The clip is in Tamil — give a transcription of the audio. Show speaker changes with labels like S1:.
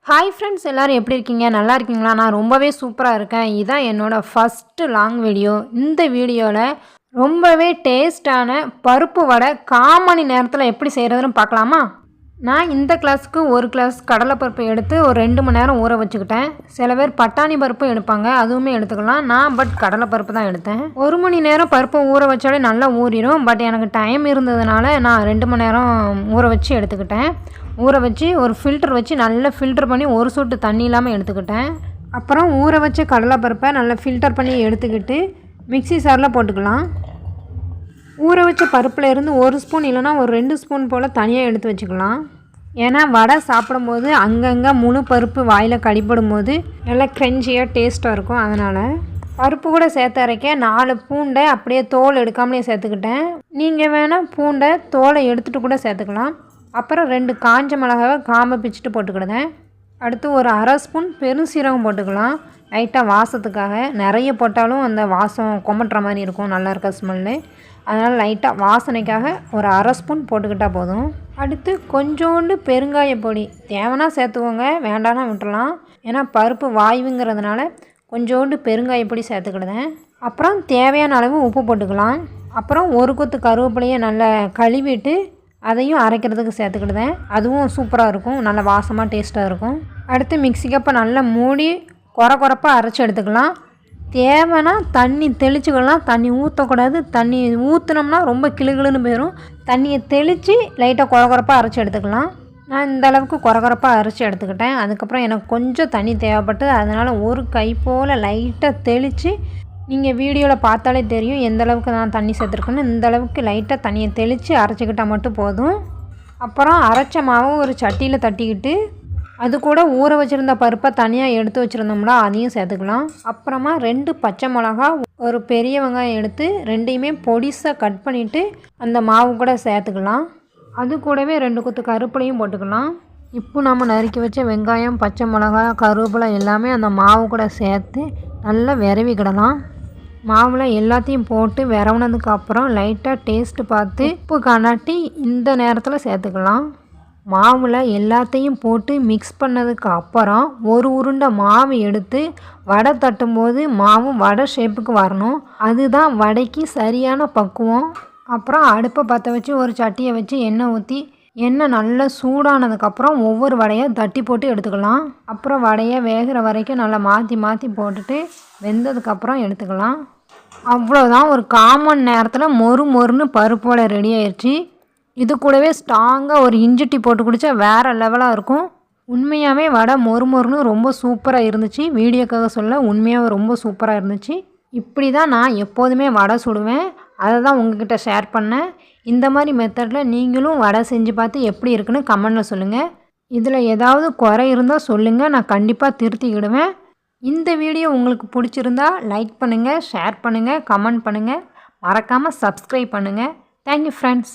S1: ஹாய் ஃப்ரெண்ட்ஸ், எல்லோரும் எப்படி இருக்கீங்க? நல்லா இருக்கீங்களா? நான் ரொம்பவே சூப்பராக இருக்கேன். இதுதான் என்னோடய ஃபஸ்ட்டு லாங் வீடியோ. இந்த வீடியோவில் ரொம்பவே டேஸ்டான பருப்பு வடை காமணி நேரத்தில் எப்படி செய்கிறதுன்னு பார்க்கலாமா? நான் இந்த கிளாஸுக்கு ஒரு கிளாஸ் கடலைப்பருப்பு எடுத்து ஒரு 2 மணி நேரம் ஊற வச்சுக்கிட்டேன். சில பேர் பட்டாணி பருப்பும் எடுப்பாங்க, அதுவுமே எடுத்துக்கலாம். நான் கடலைப்பருப்பு தான் எடுத்தேன். 1 மணி நேரம் பருப்பை ஊற வச்சாலே நல்லா ஊறிடும். பட் எனக்கு டைம் இருந்ததுனால நான் 2 மணி நேரம் ஊற வச்சு எடுத்துக்கிட்டேன். ஊற வச்சு ஒரு ஃபில்டர் வச்சு நல்லா ஃபில்டர் பண்ணி ஒரு சொட்டு தண்ணி இல்லாமல் எடுத்துக்கிட்டேன். அப்புறம் ஊற வச்ச கடலைப்பருப்பை நல்லா ஃபில்டர் பண்ணி எடுத்துக்கிட்டு மிக்ஸி சாரில் போட்டுக்கலாம். ஊற வச்ச பருப்பில் இருந்து 1 ஸ்பூன் இல்லைனா ஒரு 2 ஸ்பூன் போல் தனியாக எடுத்து வச்சுக்கலாம். ஏன்னா வடை சாப்பிடும்போது அங்கங்கே முழு பருப்பு வாயில் கடிப்படும் போது நல்லா க்ரன்ச்சியாக டேஸ்ட்டாக இருக்கும். அதனால் பருப்பு கூட சேர்த்து அரைக்க 4 பூண்டை அப்படியே தோல் எடுக்காமலே சேர்த்துக்கிட்டேன். நீங்கள் வேணால் பூண்டை தோலை எடுத்துகிட்டு கூட சேர்த்துக்கலாம். அப்புறம் 2 காஞ்ச மிளகாவை காம்பை பிச்சுட்டு போட்டுக்கிடுங்க. அடுத்து ஒரு அரை ஸ்பூன் பெருசீரகம் போட்டுக்கலாம், லைட்டாக வாசத்துக்காக. நிறைய போட்டாலும் அந்த வாசம் கொமட்டுற மாதிரி இருக்கும், நல்லா இருக்க ஸ்மெல்லு. அதனால் லைட்டாக வாசனைக்காக ஒரு அரை ஸ்பூன் போட்டுக்கிட்டால் போதும். அடுத்து கொஞ்சோண்டு பெருங்காய பொடி தேவைன்னா சேர்த்துக்கோங்க, வேண்டானா விட்டுறலாம். ஏன்னா பருப்பு வாயுங்கிறதுனால கொஞ்சோண்டு பெருங்காய பொடி சேர்த்துக்கிடுதேன். அப்புறம் தேவையான அளவு உப்பு போட்டுக்கலாம். அப்புறம் ஒரு கொத்து கருவேப்பிலையை நல்லா கழுவிட்டு அதையும் அரைக்கிறதுக்கு சேர்த்துக்கிடுதேன். அதுவும் சூப்பராக இருக்கும், நல்ல வாசமாக டேஸ்ட்டாக இருக்கும். அடுத்து மிக்ஸி கப்பை நல்லா மூடி குறப்பாக அரைச்சி எடுத்துக்கலாம். தேவைன்னா தண்ணி தெளிச்சுக்கலாம், தண்ணி ஊற்றக்கூடாது. தண்ணி ஊற்றினோம்னா ரொம்ப கிளுகிளுன்னு போயிடும். தண்ணியை தெளித்து லைட்டாக குறப்பாக அரைச்சி எடுத்துக்கலாம். நான் இந்த அளவுக்கு குறப்பாக அரைச்சி எடுத்துக்கிட்டேன். அதுக்கப்புறம் எனக்கு கொஞ்சம் தண்ணி தேவைப்பட்டு அதனால் ஒரு கை போல் லைட்டாக தெளித்து, நீங்கள் வீடியோவில் பார்த்தாலே தெரியும் எந்த அளவுக்கு நான் தண்ணி சேர்த்துருக்கேன்னு. இந்த அளவுக்கு லைட்டாக தண்ணியை தெளித்து அரைச்சிக்கிட்டால் மட்டும் போதும். அப்புறம் அரைச்ச மாவை ஒரு சட்டியில் தட்டிக்கிட்டு அது கூட ஊற வச்சுருந்த பருப்பை தனியாக எடுத்து வச்சுருந்தோம்னா அதையும் சேர்த்துக்கலாம். அப்புறமா 2 பச்சை மிளகா, ஒரு பெரிய வெங்காயம் எடுத்து 2யுமே பொடிசாக கட் பண்ணிவிட்டு அந்த மாவு கூட சேர்த்துக்கலாம். அது கூடவே 2 கொத்து கருவேப்பிலையும் போட்டுக்கலாம். இப்போ நம்ம நறுக்கி வச்ச வெங்காயம், பச்சை மிளகா, கருவேப்பிலை எல்லாமே அந்த மாவு கூட சேர்த்து நல்லா விரவிக்கிடலாம். மாவில் எல்லாத்தையும் போட்டு விரவுனதுக்கப்புறம் லைட்டாக டேஸ்ட்டு பார்த்து உப்பு காணாட்டி இந்த நேரத்தில் சேர்த்துக்கலாம். மாவில் எல்லாத்தையும் போட்டு மிக்ஸ் பண்ணதுக்கு அப்புறம் ஒரு உருண்டை மாவு எடுத்து வடை தட்டும்போது மாவு வடை ஷேப்புக்கு வரணும். அதுதான் வடைக்கு சரியான பக்குவம். அப்புறம் அடுப்பை பற்ற வச்சு ஒரு சட்டியை வச்சு எண்ணெய் ஊற்றி எண்ணெய் நல்லா சூடானதுக்கப்புறம் ஒவ்வொரு வடையாக தட்டி போட்டு எடுத்துக்கலாம். அப்புறம் வடையை வேகிற வரைக்கும் நல்லா மாற்றி போட்டுட்டு வெந்ததுக்கப்புறம் எடுத்துக்கலாம். அவ்வளோதான், ஒரு காமன் நேரத்தில் மொறுன்னு பருப்பு வடை ரெடி ஆயிடுச்சு. இது கூடவே ஸ்ட்ராங்காக ஒரு இஞ்சி டீ போட்டு குடித்தா வேறு லெவலாக இருக்கும். உண்மையாகவே வடை மொறுன்னு ரொம்ப சூப்பராக இருந்துச்சு. வீடியோக்காக சொல்ல, உண்மையாக ரொம்ப சூப்பராக இருந்துச்சு. இப்படி தான் நான் எப்போதுமே வடை சுடுவேன், அதை தான் உங்ககிட்ட ஷேர் பண்ணேன். இந்த மாதிரி மெத்தடில் நீங்களும் வடை செஞ்சு பார்த்து எப்படி இருக்குன்னு கமெண்டில் சொல்லுங்கள். இதில் ஏதாவது குறை இருந்தால் சொல்லுங்கள், நான் கண்டிப்பாக திருத்திக்கிடுவேன். இந்த வீடியோ உங்களுக்கு பிடிச்சிருந்தா லைக் பண்ணுங்கள், ஷேர் பண்ணுங்கள், கமெண்ட் பண்ணுங்கள். மறக்காமல் சப்ஸ்கிரைப் பண்ணுங்கள். Thank you friends.